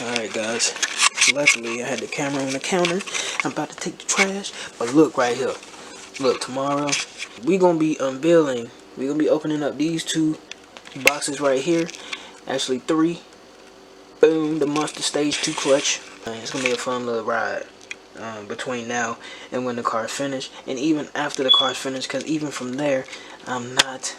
Alright guys, luckily I had the camera on the counter. I'm about to take the trash, but look right here. Look, tomorrow we gonna be unveiling, we gonna be opening up these two boxes right here. Actually three. Boom, the Monster Stage 2 clutch. It's gonna be a fun little ride between now and when the car's finished, and even after the car's finished, because even from there I'm not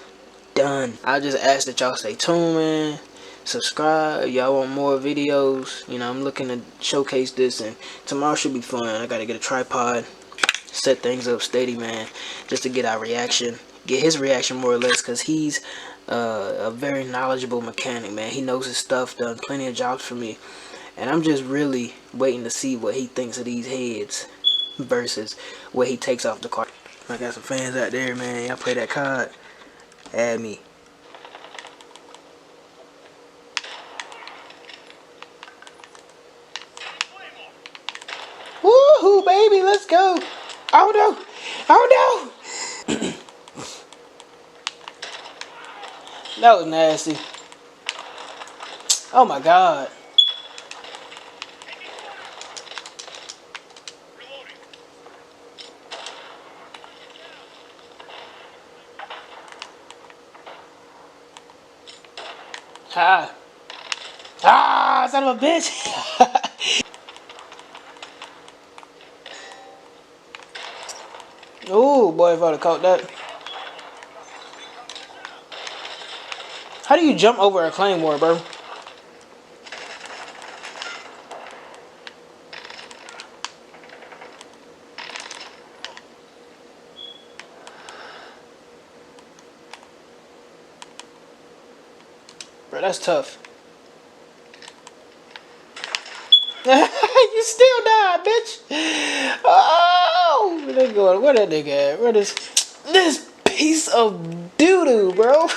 done. I just ask that y'all stay tuned, man. Subscribe. Y'all want more videos? You know, I'm looking to showcase this, and tomorrow should be fun. I gotta get a tripod, set things up steady, man, just to get our reaction, get his reaction more or less, because he's a very knowledgeable mechanic, man. He knows his stuff, done plenty of jobs for me, and I'm just really waiting to see what he thinks of these heads versus what he takes off the car. I got some fans out there, man. Y'all play that card? Add me. Woohoo, baby, let's go. Oh no, oh no. That was nasty. Oh my god. Son of a bitch. Oh boy, if I'd have caught that. How do you jump over a claymore, bro? Bro, that's tough. You still died, bitch. Oh, where that nigga at? Where this piece of doo-doo, bro?